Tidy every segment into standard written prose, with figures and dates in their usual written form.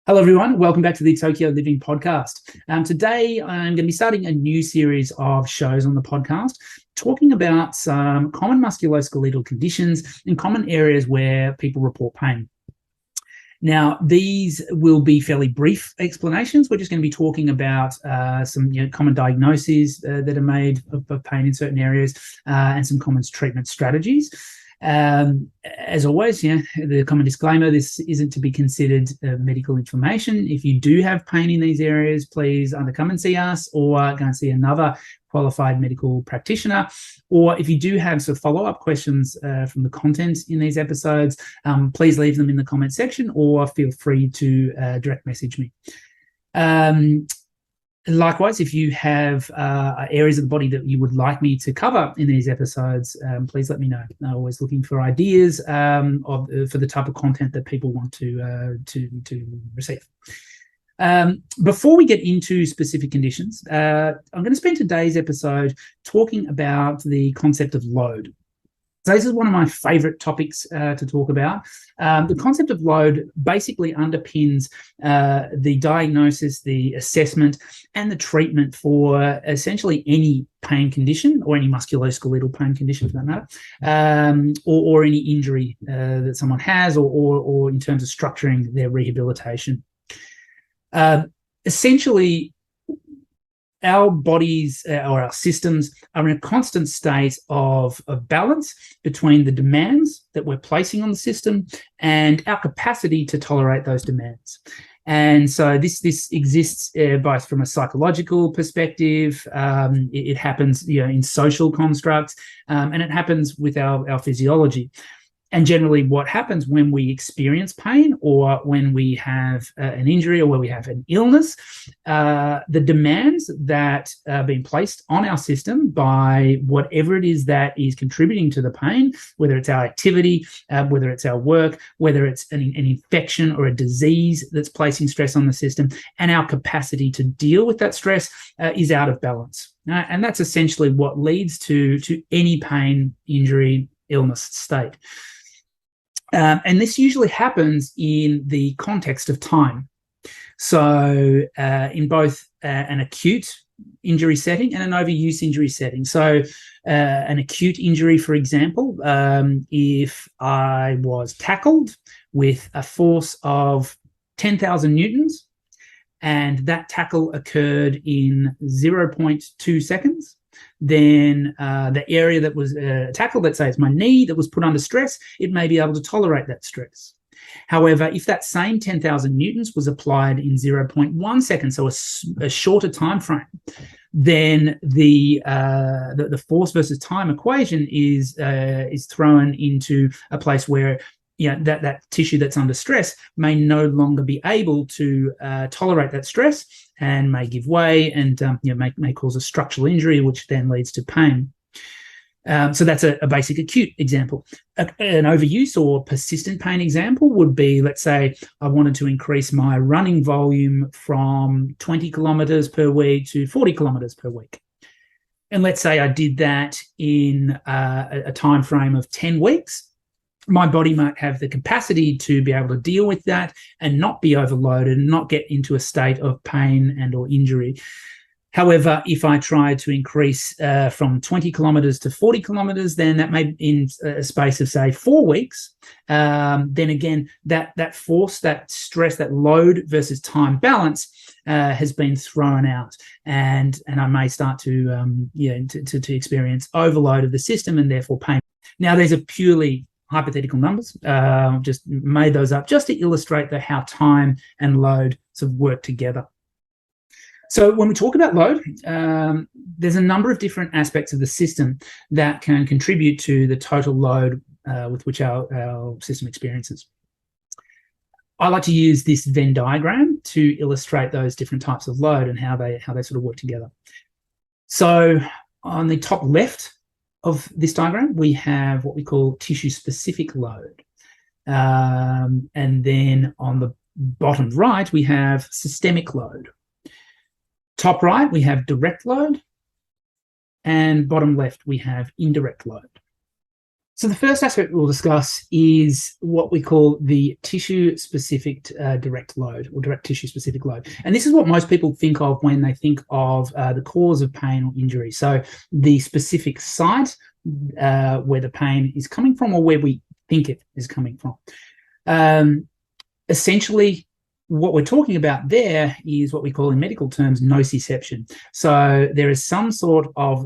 Hello, everyone. Welcome back to the Tokyo Living Podcast. Today, I'm going to be starting a new series of shows on the podcast talking about some common musculoskeletal conditions and common areas where people report pain. Now, these will be fairly brief explanations. We're just going to be talking about some common diagnoses that are made of pain in certain areas and some common treatment strategies. As always, the common disclaimer, this isn't to be considered medical information. If you do have pain in these areas, please either come and see us or go and see another qualified medical practitioner. Or if you do have some follow-up questions from the content in these episodes, please leave them in the comment section or feel free to direct message me. Likewise, if you have areas of the body that you would like me to cover in these episodes, please let me know. I'm always looking for ideas for the type of content that people want to receive. Before we get into specific conditions, I'm going to spend today's episode talking about the concept of load. So this is one of my favorite topics to talk about. The concept of load basically underpins the diagnosis, the assessment, and the treatment for essentially any pain condition or any musculoskeletal pain condition for that matter, or any injury that someone has, or in terms of structuring their rehabilitation. Essentially, our bodies or our systems are in a constant state of balance between the demands that we're placing on the system and our capacity to tolerate those demands. And so this exists both from a psychological perspective, it happens in social constructs, and it happens with our physiology. And generally what happens when we experience pain or when we have an injury or when we have an illness, the demands that are being placed on our system by whatever it is that is contributing to the pain, whether it's our activity, whether it's our work, whether it's an infection or a disease that's placing stress on the system, and our capacity to deal with that stress is out of balance. And that's essentially what leads to any pain, injury, illness state. And this usually happens in the context of time. So in both an acute injury setting and an overuse injury setting. So an acute injury, for example, if I was tackled with a force of 10,000 newtons and that tackle occurred in 0.2 seconds, then the area that was tackled, let's say it's my knee that was put under stress, it may be able to tolerate that stress. However, if that same 10,000 newtons was applied in 0.1 seconds, so a shorter time frame, then the force versus time equation is thrown into a place where that tissue that's under stress may no longer be able to tolerate that stress and may give way and may cause a structural injury, which then leads to pain. So that's a basic acute example. An overuse or persistent pain example would be, let's say I wanted to increase my running volume from 20 kilometers per week to 40 kilometers per week. And let's say I did that in a time frame of 10 weeks. My body might have the capacity to be able to deal with that and not be overloaded and not get into a state of pain and or injury. However, if I try to increase from 20 kilometers to 40 kilometers, then that may, in a space of, say, 4 weeks, then again, that force, that stress, that load versus time balance has been thrown out. And I may start to experience overload of the system and therefore pain. Now, these are purely hypothetical numbers, just made those up just to illustrate how time and load sort of work together. So when we talk about load, there's a number of different aspects of the system that can contribute to the total load with which our system experiences. I like to use this Venn diagram to illustrate those different types of load and how they sort of work together. So on the top left of this diagram, we have what we call tissue-specific load. And then on the bottom right, we have systemic load. Top right, we have direct load. And bottom left, we have indirect load. So the first aspect we'll discuss is what we call the tissue-specific direct load, or direct tissue-specific load. And this is what most people think of when they think of the cause of pain or injury. So the specific site where the pain is coming from, or where we think it is coming from. Essentially, what we're talking about there is what we call in medical terms nociception. So there is some sort of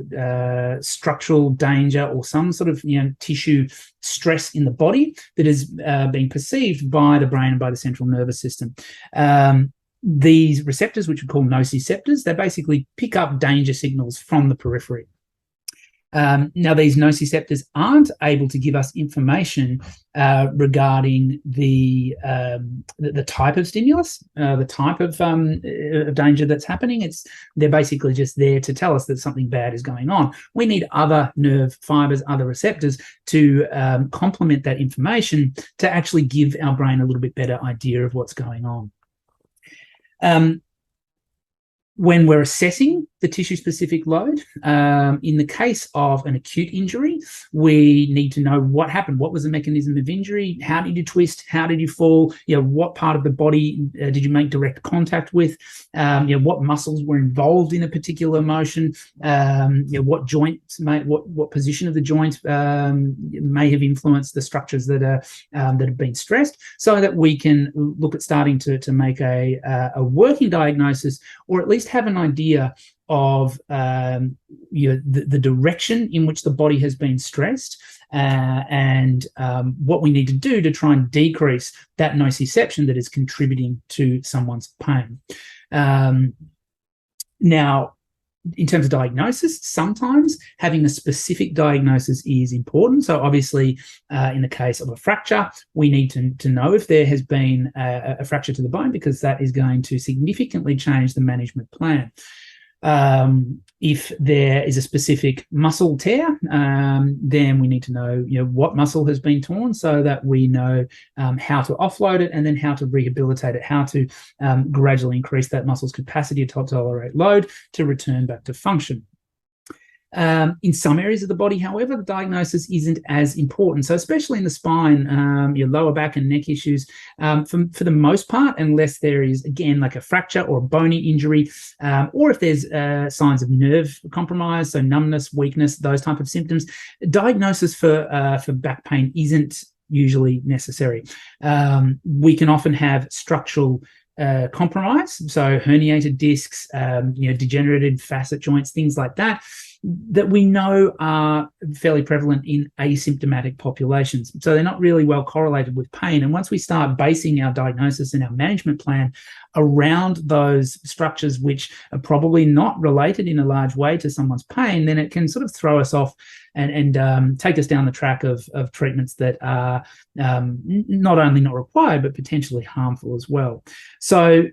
structural danger or some sort of tissue stress in the body that is being perceived by the brain and by the central nervous system. These receptors, which we call nociceptors, they basically pick up danger signals from the periphery. Now, these nociceptors aren't able to give us information regarding the type of stimulus, the type of danger that's happening. They're basically just there to tell us that something bad is going on. We need other nerve fibers, other receptors to complement that information to actually give our brain a little bit better idea of what's going on. When we're assessing the tissue-specific load, in the case of an acute injury, we need to know what happened. What was the mechanism of injury? How did you twist? How did you fall? What part of the body did you make direct contact with? What muscles were involved in a particular motion? What joints, what position of the joint may have influenced the structures that have been stressed, so that we can look at starting to make a working diagnosis, or at least have an idea of the direction in which the body has been stressed, and what we need to do to try and decrease that nociception that is contributing to someone's pain. Now, in terms of diagnosis, sometimes having a specific diagnosis is important. So obviously, in the case of a fracture, we need to know if there has been a fracture to the bone, because that is going to significantly change the management plan. If there is a specific muscle tear, then we need to know, what muscle has been torn, so that we know how to offload it, and then how to rehabilitate it, how to gradually increase that muscle's capacity to tolerate load to return back to function. In some areas of the body, however, the diagnosis isn't as important. So especially in the spine, your lower back and neck issues, for the most part, unless there is, again, like a fracture or a bony injury, or if there's signs of nerve compromise, so numbness, weakness, those type of symptoms, diagnosis for back pain isn't usually necessary. We can often have structural compromise, so herniated discs, degenerative facet joints, things like that we know are fairly prevalent in asymptomatic populations. So they're not really well correlated with pain. And once we start basing our diagnosis and our management plan around those structures which are probably not related in a large way to someone's pain, then it can sort of throw us off and take us down the track of treatments that are not only not required, but potentially harmful as well. So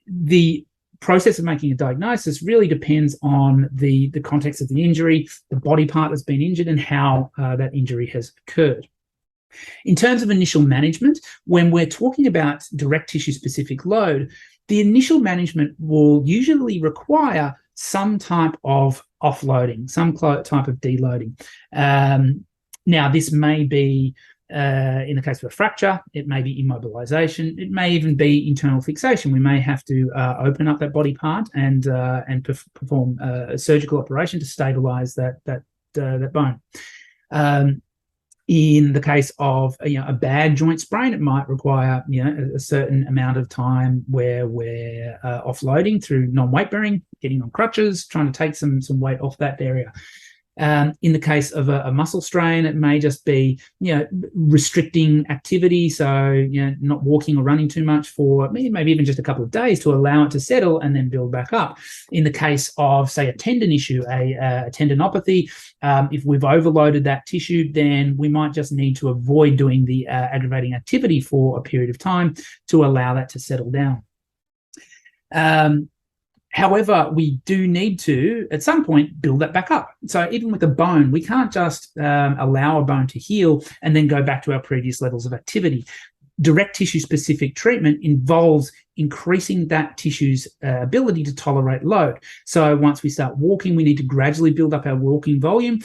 the process of making a diagnosis really depends on the context of the injury, the body part that's been injured, and how that injury has occurred. In terms of initial management, when we're talking about direct tissue-specific load, the initial management will usually require some type of offloading, some type of deloading. Now, this may be in the case of a fracture, it may be immobilization. It may even be internal fixation. We may have to open up that body part and perform a surgical operation to stabilize that bone. In the case of a bad joint sprain, it might require a certain amount of time where we're offloading through non-weight bearing, getting on crutches, trying to take some weight off that area. In the case of a muscle strain, it may just be, restricting activity. So, not walking or running too much for maybe even just a couple of days to allow it to settle and then build back up. In the case of, say, a tendon issue, a tendinopathy, if we've overloaded that tissue, then we might just need to avoid doing the aggravating activity for a period of time to allow that to settle down. However, we do need to, at some point, build that back up. So even with a bone, we can't just allow a bone to heal and then go back to our previous levels of activity. Direct tissue-specific treatment involves increasing that tissue's ability to tolerate load. So once we start walking, we need to gradually build up our walking volume.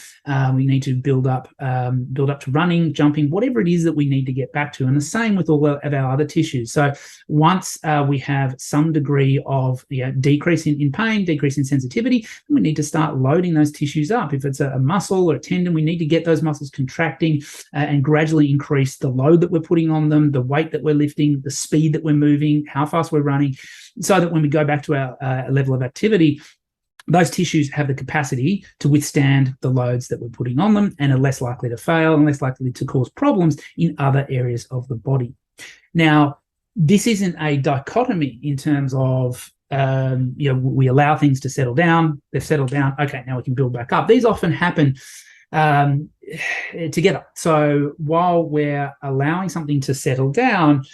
We need to build up to running, jumping, whatever it is that we need to get back to. And the same with all of our other tissues. So once we have some degree of decrease in pain, decrease in sensitivity, we need to start loading those tissues up. If it's a muscle or a tendon, we need to get those muscles contracting and gradually increase the load that we're putting on them, the weight that we're lifting, the speed that we're moving, how fast we're running, so that when we go back to our level of activity, those tissues have the capacity to withstand the loads that we're putting on them and are less likely to fail and less likely to cause problems in other areas of the body. Now, this isn't a dichotomy in terms of we allow things to settle down. They've settled down. Okay, now we can build back up. These often happen together. So while we're allowing something to settle down,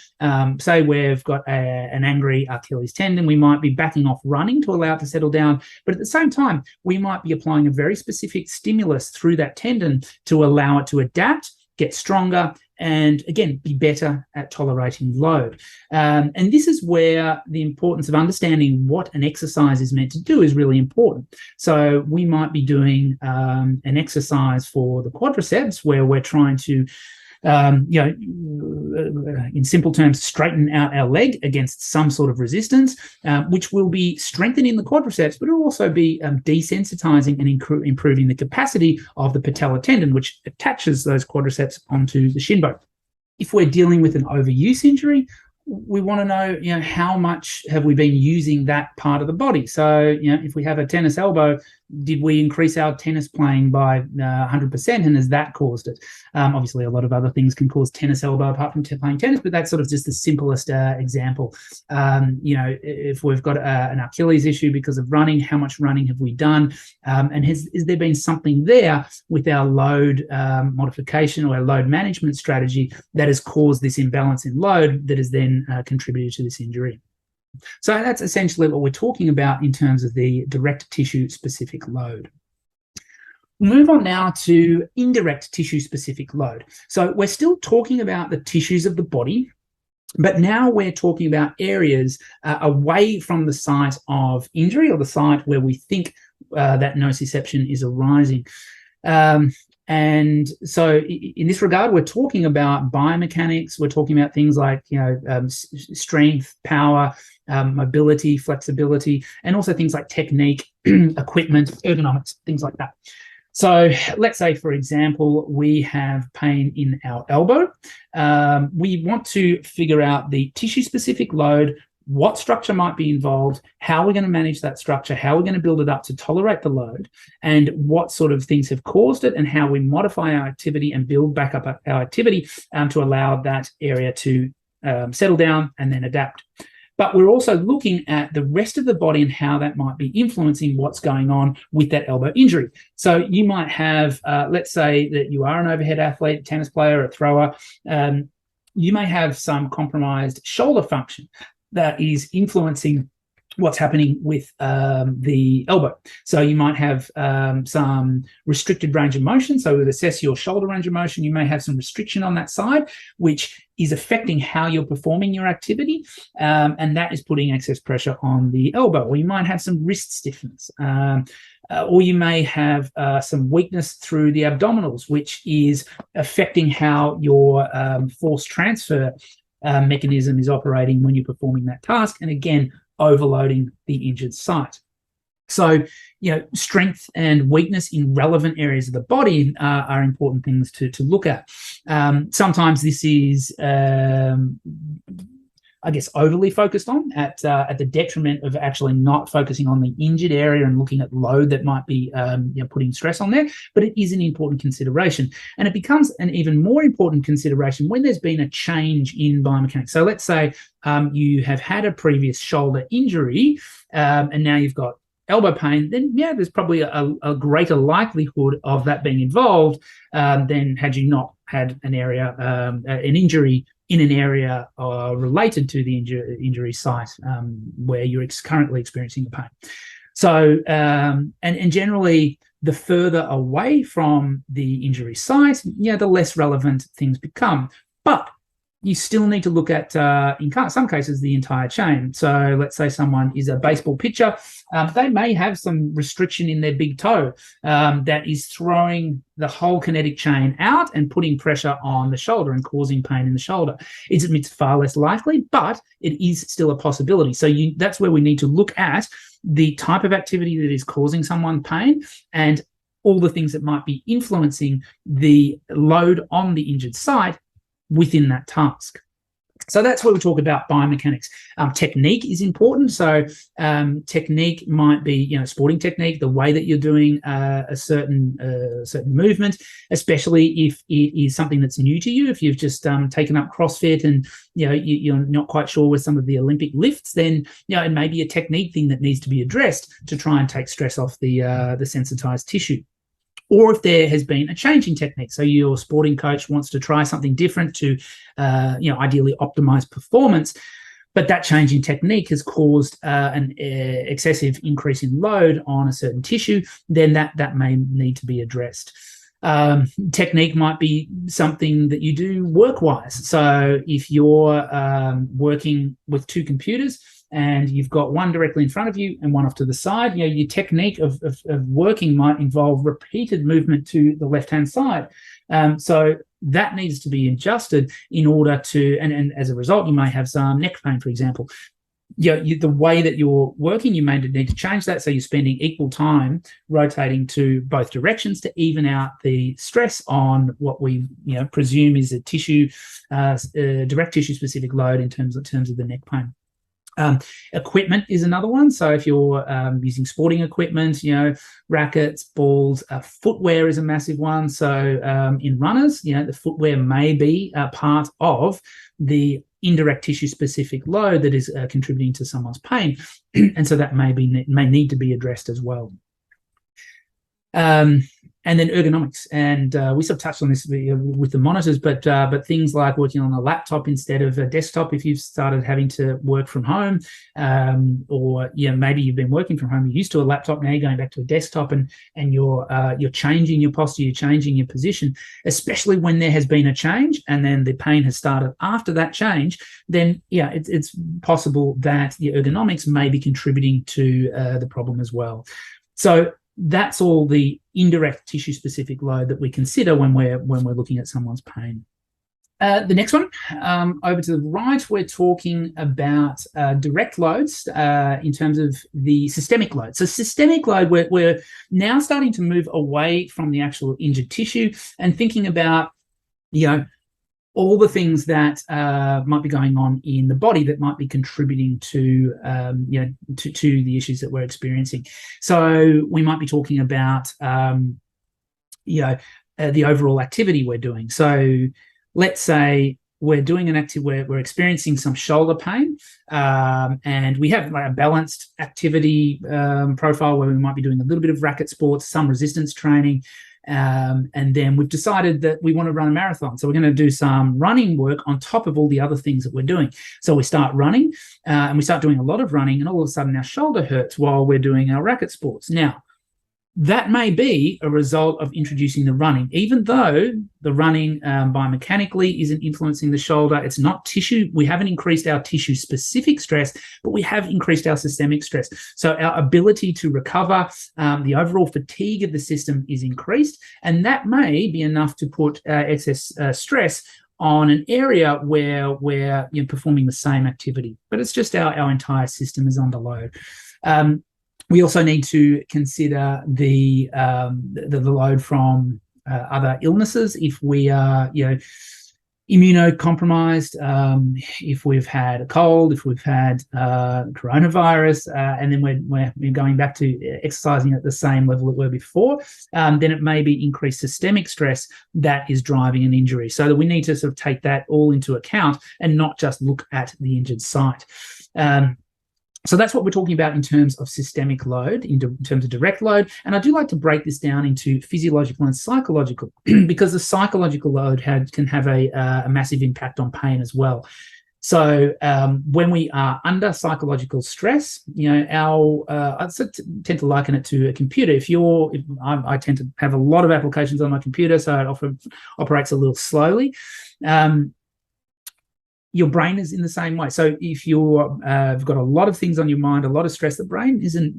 say we've got an angry Achilles tendon, we might be backing off running to allow it to settle down. But at the same time, we might be applying a very specific stimulus through that tendon to allow it to adapt, get stronger, and again, be better at tolerating load. And this is where the importance of understanding what an exercise is meant to do is really important. So we might be doing an exercise for the quadriceps where we're trying to in simple terms, straighten out our leg against some sort of resistance, which will be strengthening the quadriceps, but it will also be desensitizing and improving the capacity of the patellar tendon, which attaches those quadriceps onto the shin bone. If we're dealing with an overuse injury, we want to know, how much have we been using that part of the body? So, if we have a tennis elbow, did we increase our tennis playing by 100%, and has that caused it? Obviously, a lot of other things can cause tennis elbow apart from playing tennis, but that's sort of just the simplest example. If we've got an Achilles issue because of running, how much running have we done? And has there been something there with our load modification or our load management strategy that has caused this imbalance in load that has then contributed to this injury? So that's essentially what we're talking about in terms of the direct tissue-specific load. We'll move on now to indirect tissue-specific load. So we're still talking about the tissues of the body, but now we're talking about areas away from the site of injury or the site where we think that nociception is arising. And so in this regard, we're talking about biomechanics. We're talking about things like, strength, power, mobility, flexibility, and also things like technique, equipment, ergonomics, things like that. So let's say, for example, we have pain in our elbow. We want to figure out the tissue-specific load, what structure might be involved, how we're going to manage that structure, how we're going to build it up to tolerate the load, and what sort of things have caused it, and how we modify our activity and build back up our activity to allow that area to settle down and then adapt. But we're also looking at the rest of the body and how that might be influencing what's going on with that elbow injury. So you might have, let's say that you are an overhead athlete, tennis player, a thrower. You may have some compromised shoulder function that is influencing what's happening with the elbow. So you might have some restricted range of motion. So we'll assess your shoulder range of motion. You may have some restriction on that side, which is affecting how you're performing your activity. And that is putting excess pressure on the elbow. Or you might have some wrist stiffness. Or you may have some weakness through the abdominals, which is affecting how your force transfer mechanism is operating when you're performing that task, and again, overloading the injured site. So, strength and weakness in relevant areas of the body are important things to look at. Sometimes this is, overly focused on at the detriment of actually not focusing on the injured area and looking at load that might be putting stress on there. But it is an important consideration, and it becomes an even more important consideration when there's been a change in biomechanics. So let's say you have had a previous shoulder injury and now you've got elbow pain, then there's probably a greater likelihood of that being involved than had you not had an area, an injury in an area related to the injury site where you're currently experiencing the pain. So, and generally, the further away from the injury site, the less relevant things become. But you still need to look at, in some cases, the entire chain. So let's say someone is a baseball pitcher. They may have some restriction in their big toe that is throwing the whole kinetic chain out and putting pressure on the shoulder and causing pain in the shoulder. It's far less likely, but it is still a possibility. So that's where we need to look at the type of activity that is causing someone pain and all the things that might be influencing the load on the injured site within that task. So that's where we talk about biomechanics. Technique is important. So technique might be, sporting technique, the way that you're doing a certain movement, especially if it is something that's new to you. If you've just taken up CrossFit and you're not quite sure with some of the Olympic lifts, then it may be a technique thing that needs to be addressed to try and take stress off the sensitized tissue. Or if there has been a change in technique. So your sporting coach wants to try something different to, ideally optimize performance, but that change in technique has caused an excessive increase in load on a certain tissue, then that may need to be addressed. Technique might be something that you do work-wise. So if you're working with two computers, and you've got one directly in front of you and one off to the side, your technique of working might involve repeated movement to the left-hand side. So that needs to be adjusted in order to, and as a result, you may have some neck pain, for example. The way that you're working, you may need to change that. So you're spending equal time rotating to both directions to even out the stress on what we presume is a tissue, direct tissue specific load in terms of the neck pain. Equipment is another one. So if you're using sporting equipment, rackets, balls, footwear is a massive one. So in runners, the footwear may be a part of the indirect tissue specific load that is contributing to someone's pain. And so that may need to be addressed as well. And then ergonomics, and we sort of touched on this with the monitors, but things like working on a laptop instead of a desktop if you've started having to work from home, or maybe you've been working from home, you're used to a laptop, now you're going back to a desktop, and you're changing your posture, you're changing your position, especially when there has been a change and then the pain has started after that change, then it's possible that the ergonomics may be contributing to the problem as well. So that's all the indirect tissue-specific load that we consider when we're looking at someone's pain. The next one, over to the right, we're talking about direct loads in terms of the systemic load. So systemic load, we're now starting to move away from the actual injured tissue and thinking about, all the things that might be going on in the body that might be contributing to the issues that we're experiencing. So we might be talking about the overall activity we're doing. So let's say we're doing an activity, we're experiencing some shoulder pain, and we have a balanced activity profile where we might be doing a little bit of racket sports, some resistance training. And then we've decided that we want to run a marathon. So we're going to do some running work on top of all the other things that we're doing. So we start running and we start doing a lot of running, and all of a sudden our shoulder hurts while we're doing our racket sports. Now, that may be a result of introducing the running, even though the running biomechanically isn't influencing the shoulder. It's not tissue. We haven't increased our tissue-specific stress, but we have increased our systemic stress. So our ability to recover, the overall fatigue of the system is increased, and that may be enough to put excess stress on an area where we're performing the same activity. But it's just our entire system is under load. We also need to consider the load from other illnesses. If we are, immunocompromised, if we've had a cold, if we've had coronavirus, and then we're going back to exercising at the same level that we were before, then it may be increased systemic stress that is driving an injury. So that we need to sort of take that all into account and not just look at the injured site. So that's what we're talking about in terms of systemic load, in terms of direct load. And I do like to break this down into physiological and psychological, because the psychological load can have a massive impact on pain as well. So when we are under psychological stress, I tend to liken it to a computer. I tend to have a lot of applications on my computer, so it often operates a little slowly. your brain is in the same way. So if you've got a lot of things on your mind, a lot of stress, the brain isn't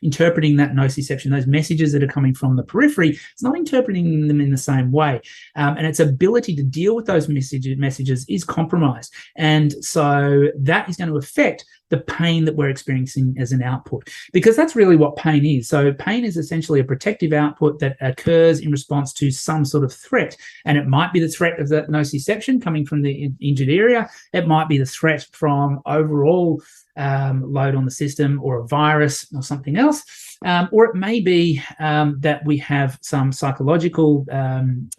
interpreting that nociception, those messages that are coming from the periphery. It's not interpreting them in the same way, and its ability to deal with those messages is compromised, and so that is going to affect the pain that we're experiencing as an output, because that's really what pain is. So pain is essentially a protective output that occurs in response to some sort of threat, and it might be the threat of that nociception coming from the injured area. It might be the threat from overall load on the system, or a virus or something else, or it may be that we have some psychological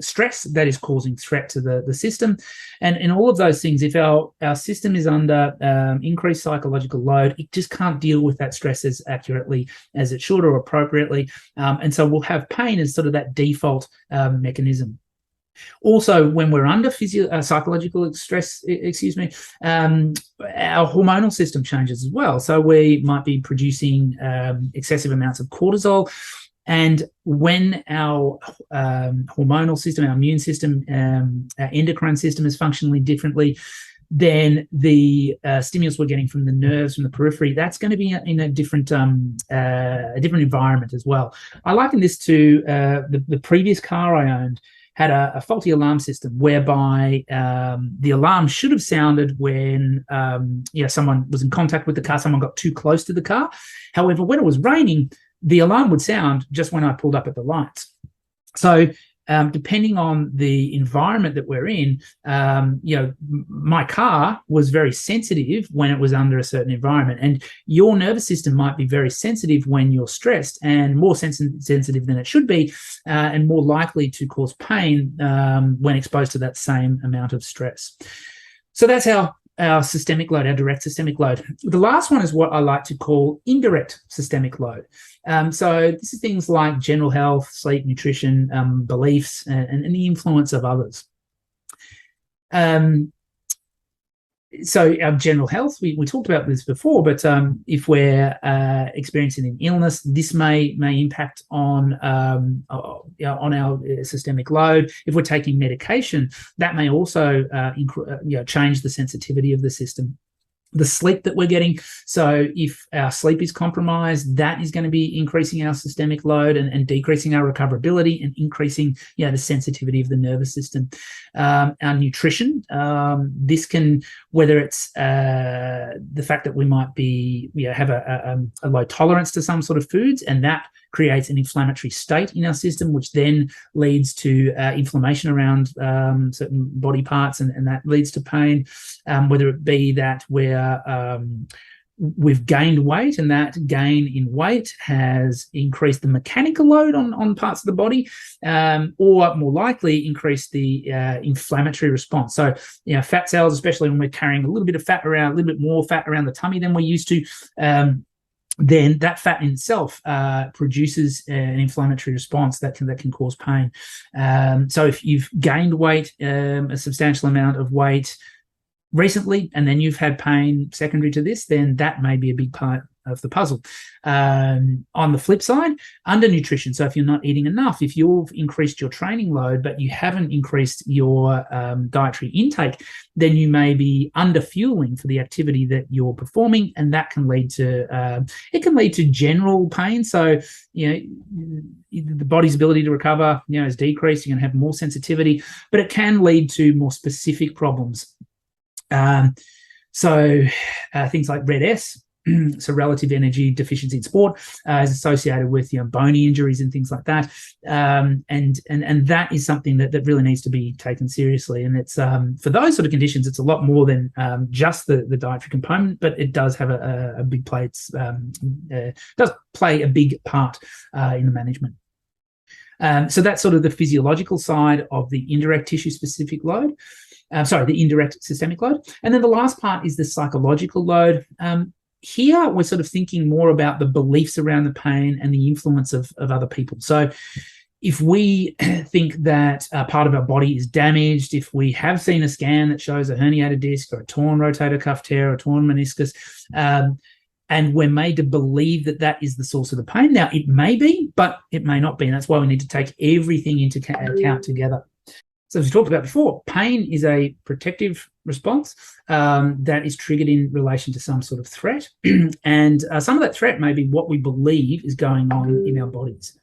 stress that is causing threat to the system. And in all of those things, if our system is under increased psychological load, it just can't deal with that stress as accurately as it should or appropriately, and so we'll have pain as sort of that default mechanism. Also, when we're under psychological stress, our hormonal system changes as well. So we might be producing excessive amounts of cortisol. And when our hormonal system, our immune system, our endocrine system is functioning differently, then the stimulus we're getting from the nerves, from the periphery, that's going to be in a different environment as well. I liken this to the previous car I owned had a faulty alarm system whereby the alarm should have sounded when someone was in contact with the car, someone got too close to the car. However, when it was raining, the alarm would sound just when I pulled up at the lights. So depending on the environment that we're in, my car was very sensitive when it was under a certain environment, and your nervous system might be very sensitive when you're stressed, and more sensitive than it should be, and more likely to cause pain when exposed to that same amount of stress. So that's our systemic load, our direct systemic load. The last one is what I like to call indirect systemic load. So this is things like general health, sleep, nutrition, beliefs, and the influence of others. So our general health, we talked about this before, but if we're experiencing an illness, this may impact on our systemic load. If we're taking medication, that may also change the sensitivity of the system. The sleep that we're getting, so if our sleep is compromised, that is going to be increasing our systemic load and decreasing our recoverability and increasing the sensitivity of the nervous system. Our nutrition, this can, whether it's the fact that we might be have a low tolerance to some sort of foods, and that creates an inflammatory state in our system, which then leads to inflammation around certain body parts, and that leads to pain, whether it be that we've gained weight, and that gain in weight has increased the mechanical load on parts of the body, or more likely increased the inflammatory response. So, fat cells, especially when we're carrying a little bit of fat around, a little bit more fat around the tummy than we're used to, then that fat in itself produces an inflammatory response that can cause pain. So if you've gained weight, a substantial amount of weight recently, and then you've had pain secondary to this, then that may be a big part of the puzzle. On the flip side, undernutrition. So if you're not eating enough, if you've increased your training load, but you haven't increased your dietary intake, then you may be underfueling for the activity that you're performing, and that can lead to general pain. So the body's ability to recover is decreased. You're going to have more sensitivity, but it can lead to more specific problems. So things like RED-S, so relative energy deficiency in sport, is associated with bony injuries and things like that, and that is something that really needs to be taken seriously. And it's for those sort of conditions, it's a lot more than just the dietary component, but it does have a big play. It's does play a big part in the management. So that's sort of the physiological side of the indirect tissue-specific load. The indirect systemic load. And then the last part is the psychological load. Here, we're sort of thinking more about the beliefs around the pain and the influence of other people. So if we think that a part of our body is damaged, if we have seen a scan that shows a herniated disc or a torn rotator cuff tear or a torn meniscus, and we're made to believe that that is the source of the pain. Now, it may be, but it may not be. And that's why we need to take everything into account together. So as we talked about before, pain is a protective response that is triggered in relation to some sort of threat. And some of that threat may be what we believe is going on in our bodies.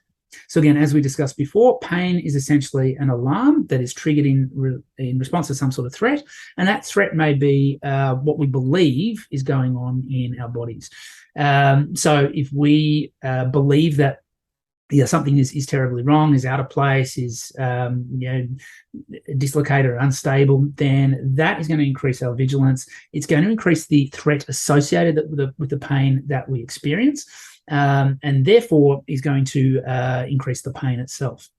So again, as we discussed before, pain is essentially an alarm that is triggered in response to some sort of threat. And that threat may be what we believe is going on in our bodies. So if we believe that something is terribly wrong, is out of place, is dislocated or unstable, then that is going to increase our vigilance. It's going to increase the threat associated with the pain that we experience, and therefore is going to increase the pain itself.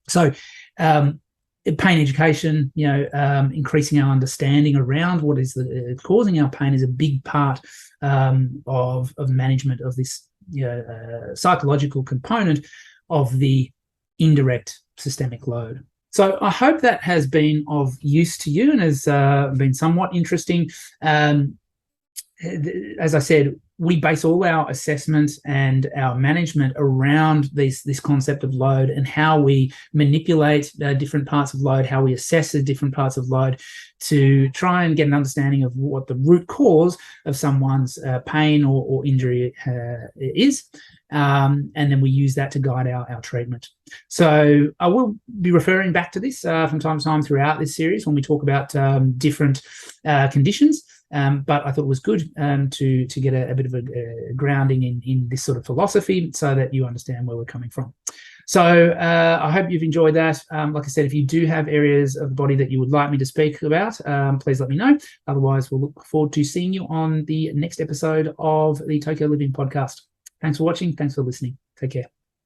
So pain education, increasing our understanding around what is causing our pain is a big part of management of this psychological component of the indirect systemic load. So I hope that has been of use to you and has been somewhat interesting. As I said, we base all our assessments and our management around this concept of load and how we manipulate different parts of load, how we assess the different parts of load to try and get an understanding of what the root cause of someone's pain or injury is. And then we use that to guide our treatment. So I will be referring back to this from time to time throughout this series when we talk about different conditions. But I thought it was good to get a bit of a grounding in this sort of philosophy so that you understand where we're coming from. So I hope you've enjoyed that. Like I said, if you do have areas of the body that you would like me to speak about, please let me know. Otherwise, we'll look forward to seeing you on the next episode of the Tokyo Living Podcast. Thanks for watching. Thanks for listening. Take care.